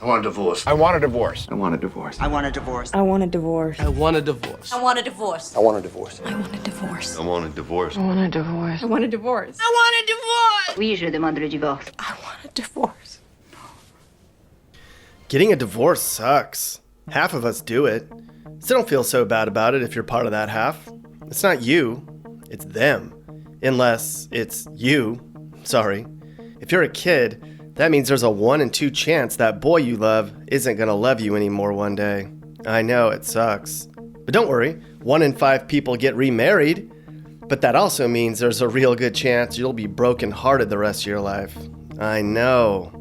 I want a divorce. I want a divorce. I want a divorce. I want a divorce. I want a divorce. I want a divorce. I want a divorce. I want a divorce. I want a divorce. I want a divorce. I want a divorce. I want a divorce. I want a divorce. Oui, je demande le divorce. I want a divorce. Getting a divorce sucks. Half of us do it. So don't feel so bad about it if you're part of that half. It's not you, it's them. Unless it's you. Sorry. If you're a kid, that means there's a 1 in 2 chance that boy you love isn't gonna love you anymore one day. I know, it sucks. But don't worry, 1 in 5 people get remarried. But that also means there's a real good chance you'll be brokenhearted the rest of your life. I know.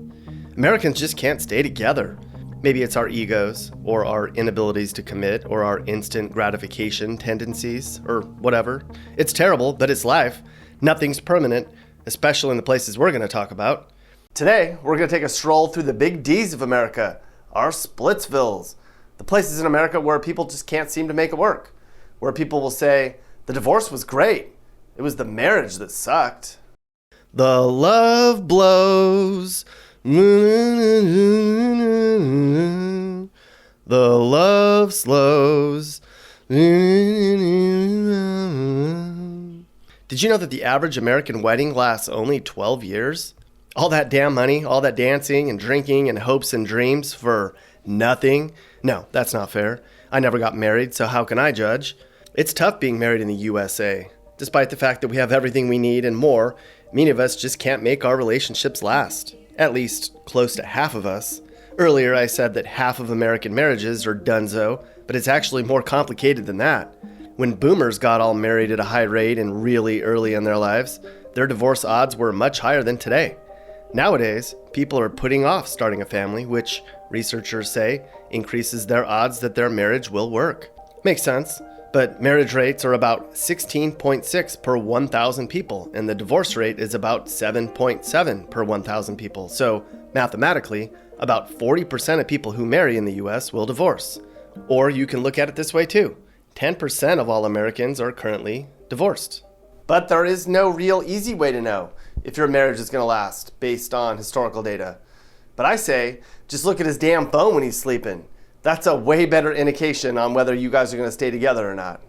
Americans just can't stay together. Maybe it's our egos, or our inabilities to commit, or our instant gratification tendencies, or whatever. It's terrible, but it's life. Nothing's permanent, especially in the places we're going to talk about. Today, we're going to take a stroll through the big D's of America, our Splitsvilles, the places in America where people just can't seem to make it work, where people will say, the divorce was great, it was the marriage that sucked. The love blows. The love slows. Did you know that the average American wedding lasts only 12 years? All that damn money, all that dancing and drinking and hopes and dreams for nothing? No, that's not fair. I never got married, so how can I judge? It's tough being married in the USA. Despite the fact that we have everything we need and more, many of us just can't make our relationships last. At least close to half of us. Earlier I said that half of American marriages are donezo, but it's actually more complicated than that. When boomers got all married at a high rate and really early in their lives, their divorce odds were much higher than today. Nowadays, people are putting off starting a family, which researchers say increases their odds that their marriage will work. Makes sense, but marriage rates are about 16.6 per 1,000 people, and the divorce rate is about 7.7 per 1,000 people. So, mathematically, about 40% of people who marry in the US will divorce. Or you can look at it this way too. 10% of all Americans are currently divorced. But there is no real easy way to know if your marriage is going to last based on historical data. But I say, just look at his damn phone when he's sleeping. That's a way better indication on whether you guys are going to stay together or not.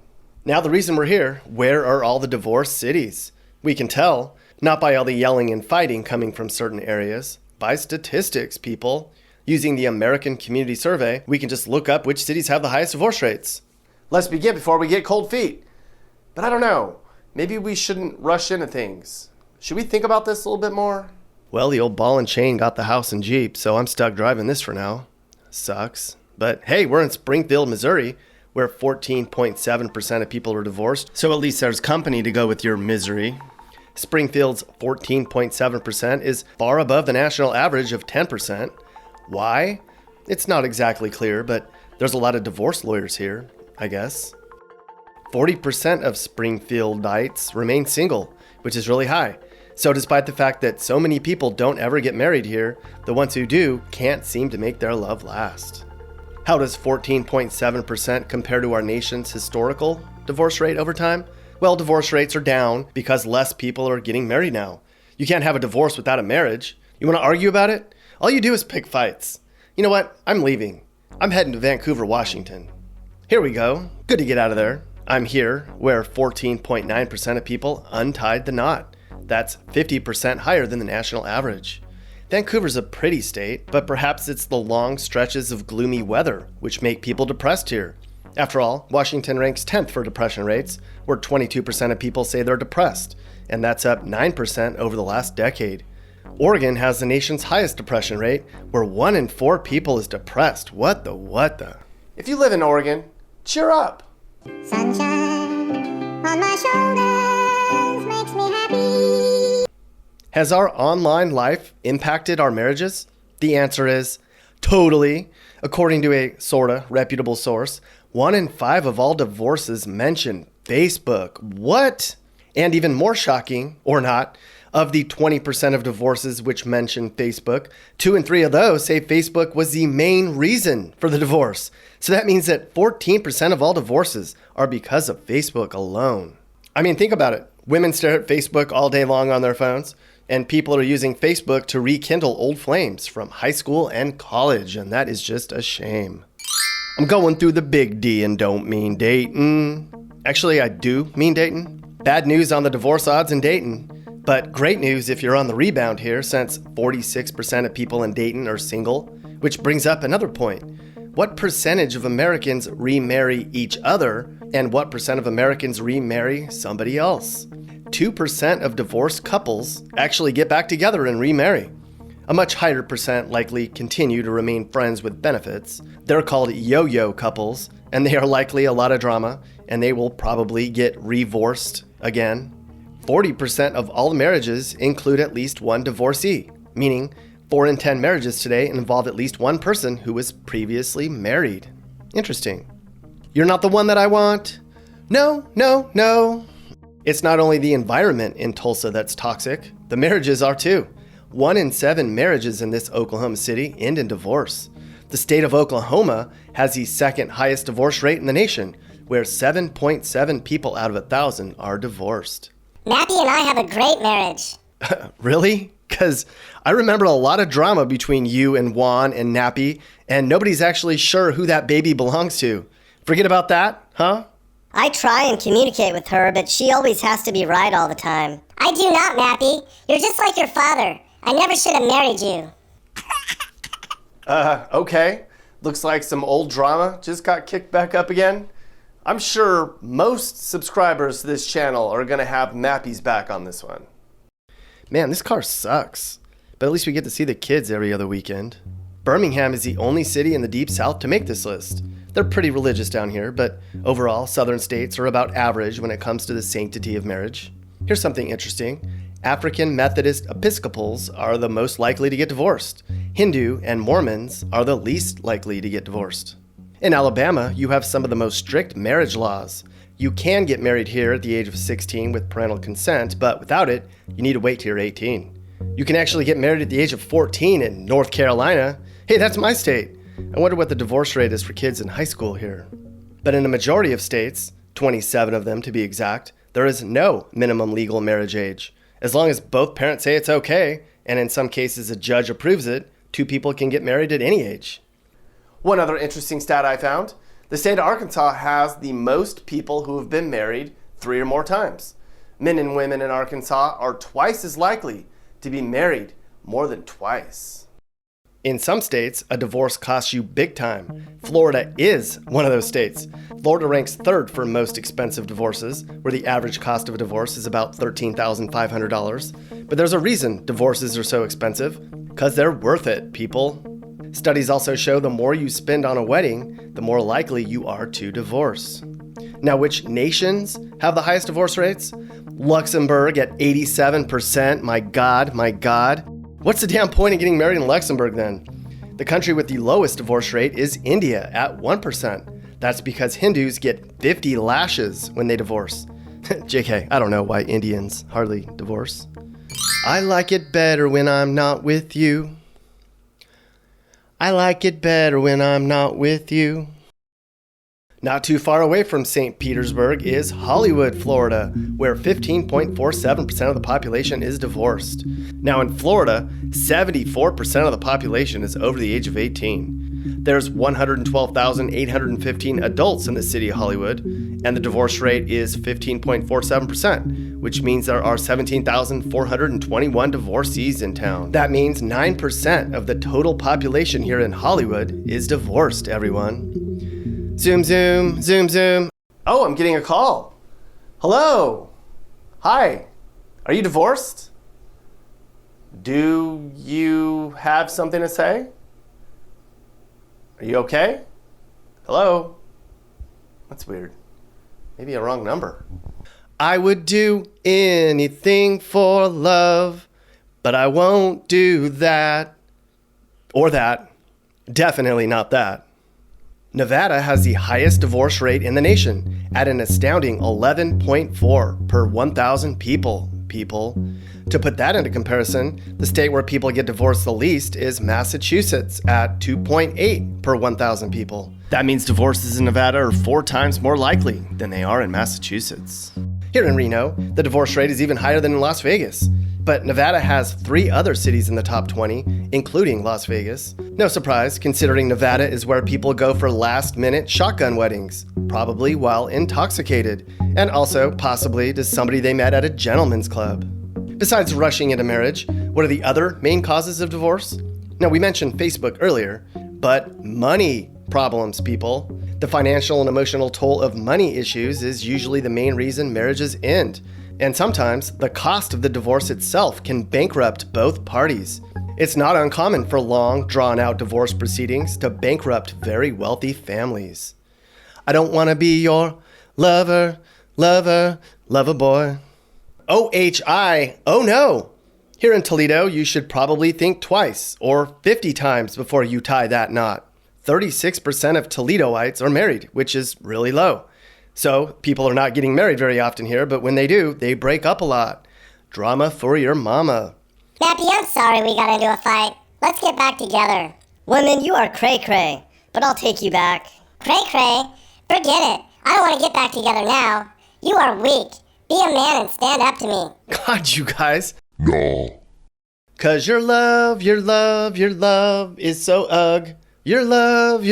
Now the reason we're here, where are all the divorced cities? We can tell, not by all the yelling and fighting coming from certain areas, by statistics, people. Using the American Community Survey, we can just look up which cities have the highest divorce rates. Let's begin before we get cold feet. But I don't know, maybe we shouldn't rush into things. Should we think about this a little bit more? Well, the old ball and chain got the house and Jeep, so I'm stuck driving this for now. Sucks. But hey, we're in Springfield, Missouri, where 14.7% of people are divorced. So at least there's company to go with your misery. Springfield's 14.7% is far above the national average of 10%. Why? It's not exactly clear, but there's a lot of divorce lawyers here, I guess. 40% of Springfieldites remain single, which is really high. So despite the fact that so many people don't ever get married here, the ones who do can't seem to make their love last. How does 14.7% compare to our nation's historical divorce rate over time? Well, divorce rates are down because less people are getting married now. You can't have a divorce without a marriage. You want to argue about it? All you do is pick fights. You know what? I'm leaving. I'm heading to Vancouver, Washington. Here we go. Good to get out of there. I'm here where 14.9% of people untied the knot. That's 50% higher than the national average. Vancouver's a pretty state, but perhaps it's the long stretches of gloomy weather which make people depressed here. After all, Washington ranks 10th for depression rates, where 22% of people say they're depressed, and that's up 9% over the last decade. Oregon has the nation's highest depression rate, where 1 in 4 people is depressed. What the? If you live in Oregon, cheer up! Sunshine on my shoulders makes me happy. Has our online life impacted our marriages? The answer is totally. According to a sorta reputable source, 1 in 5 of all divorces mention Facebook. What? And even more shocking, or not, of the 20% of divorces which mention Facebook, 2 in 3 of those say Facebook was the main reason for the divorce. So that means that 14% of all divorces are because of Facebook alone. I mean, think about it. Women stare at Facebook all day long on their phones. And people are using Facebook to rekindle old flames from high school and college, and that is just a shame. I'm going through the big D and don't mean Dayton. Actually, I do mean Dayton. Bad news on the divorce odds in Dayton, but great news if you're on the rebound here, since 46% of people in Dayton are single, which brings up another point. What percentage of Americans remarry each other, and what percent of Americans remarry somebody else? 2% of divorced couples actually get back together and remarry. A much higher percent likely continue to remain friends with benefits. They're called yo-yo couples, and they are likely a lot of drama, and they will probably get revorsed again. 40% of all marriages include at least one divorcee, meaning 4 in 10 marriages today involve at least one person who was previously married. Interesting. You're not the one that I want? No, no, no. It's not only the environment in Tulsa that's toxic, the marriages are too. 1 in 7 marriages in this Oklahoma city end in divorce. The state of Oklahoma has the second highest divorce rate in the nation, where 7.7 people out of 1,000 are divorced. Nappy and I have a great marriage. Really? Because I remember a lot of drama between you and Juan and Nappy, and nobody's actually sure who that baby belongs to. Forget about that, huh? I try and communicate with her, but she always has to be right all the time. I do not, Nappy. You're just like your father. I never should have married you. Okay. Looks like some old drama just got kicked back up again. I'm sure most subscribers to this channel are going to have Nappy's back on this one. Man, this car sucks. But at least we get to see the kids every other weekend. Birmingham is the only city in the Deep South to make this list. They're pretty religious down here, but overall, southern states are about average when it comes to the sanctity of marriage. Here's something interesting. African Methodist Episcopals are the most likely to get divorced. Hindu and Mormons are the least likely to get divorced. In Alabama, you have some of the most strict marriage laws. You can get married here at the age of 16 with parental consent, but without it, you need to wait till you're 18. You can actually get married at the age of 14 in North Carolina. Hey, that's my state. I wonder what the divorce rate is for kids in high school here. But in a majority of states, 27 of them to be exact, there is no minimum legal marriage age. As long as both parents say it's okay, and in some cases a judge approves it, 2 people can get married at any age. One other interesting stat I found, the state of Arkansas has the most people who have been married 3 or more times. Men and women in Arkansas are twice as likely to be married more than twice. In some states, a divorce costs you big time. Florida is one of those states. Florida ranks 3rd for most expensive divorces, where the average cost of a divorce is about $13,500. But there's a reason divorces are so expensive, because they're worth it, people. Studies also show the more you spend on a wedding, the more likely you are to divorce. Now, which nations have the highest divorce rates? Luxembourg at 87%. My God, my God. What's the damn point in getting married in Luxembourg then? The country with the lowest divorce rate is India at 1%. That's because Hindus get 50 lashes when they divorce. JK, I don't know why Indians hardly divorce. I like it better when I'm not with you. I like it better when I'm not with you. Not too far away from St. Petersburg is Hollywood, Florida, where 15.47% of the population is divorced. Now in Florida, 74% of the population is over the age of 18. There's 112,815 adults in the city of Hollywood, and the divorce rate is 15.47%, which means there are 17,421 divorcees in town. That means 9% of the total population here in Hollywood is divorced, everyone. Zoom, zoom, zoom, zoom. Oh, I'm getting a call. Hello. Hi. Are you divorced? Do you have something to say? Are you okay? Hello? That's weird. Maybe a wrong number. I would do anything for love, but I won't do that. Or that. Definitely not that. Nevada has the highest divorce rate in the nation at an astounding 11.4 per 1,000 people. To put that into comparison, the state where people get divorced the least is Massachusetts at 2.8 per 1,000 people. That means divorces in Nevada are 4 times more likely than they are in Massachusetts. Here in Reno, the divorce rate is even higher than in Las Vegas. But Nevada has 3 other cities in the top 20, including Las Vegas. No surprise, considering Nevada is where people go for last-minute shotgun weddings, probably while intoxicated, and also possibly to somebody they met at a gentleman's club. Besides rushing into marriage, what are the other main causes of divorce? Now, we mentioned Facebook earlier, but money problems, people. The financial and emotional toll of money issues is usually the main reason marriages end. And sometimes the cost of the divorce itself can bankrupt both parties. It's not uncommon for long, drawn-out divorce proceedings to bankrupt very wealthy families. I don't want to be your lover boy. OHI, oh no! Here in Toledo, you should probably think twice or 50 times before you tie that knot. 36% of Toledoites are married, which is really low. So people are not getting married very often here, but when they do, they break up a lot. Drama for your mama. Mappy, I'm sorry we got into a fight. Let's get back together. Women, you are cray-cray, but I'll take you back. Cray-cray? Forget it. I don't want to get back together now. You are weak. Be a man and stand up to me. God, you guys. No. 'Cause your love is so ugh. Your love.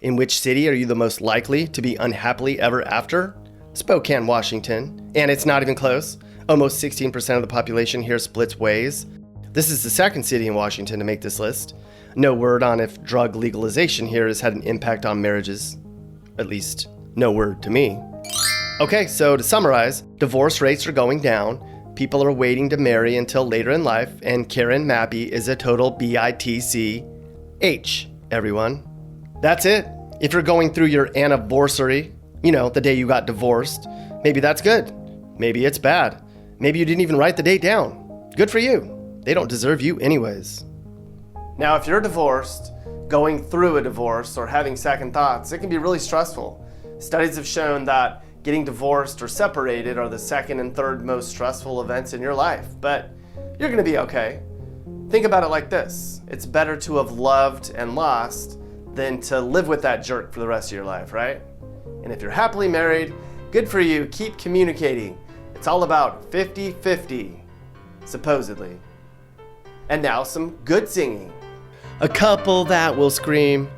In which city are you the most likely to be unhappily ever after? Spokane, Washington. And it's not even close. Almost 16% of the population here splits ways. This is the second city in Washington to make this list. No word on if drug legalization here has had an impact on marriages. At least, no word to me. Okay, so to summarize, divorce rates are going down. People are waiting to marry until later in life, and Karen Mappy is a total BITCH, everyone. That's it. If you're going through your anniversary, the day you got divorced, maybe that's good. Maybe it's bad. Maybe you didn't even write the date down. Good for you. They don't deserve you anyways. Now, if you're divorced, going through a divorce, or having second thoughts, it can be really stressful. Studies have shown that getting divorced or separated are the second and third most stressful events in your life, but you're gonna be okay. Think about it like this. It's better to have loved and lost than to live with that jerk for the rest of your life, right? And if you're happily married, good for you, keep communicating. It's all about 50-50, supposedly. And now some good singing. A couple that will scream,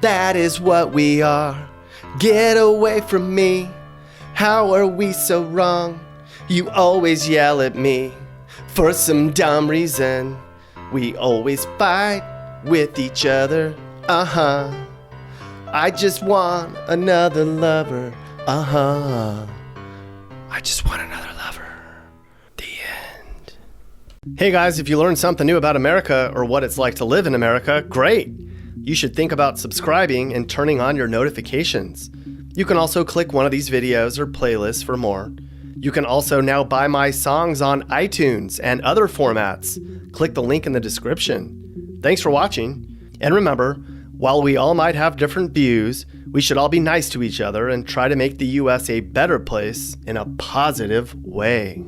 that is what we are. Get away from me. How are we so wrong? You always yell at me for some dumb reason. We always fight with each other. I just want another lover. I just want another lover. The end. Hey guys, if you learned something new about America or what it's like to live in America, great. You should think about subscribing and turning on your notifications. You can also click one of these videos or playlists for more. You can also now buy my songs on iTunes and other formats. Click the link in the description. Thanks for watching. And remember, while we all might have different views, we should all be nice to each other and try to make the US a better place in a positive way.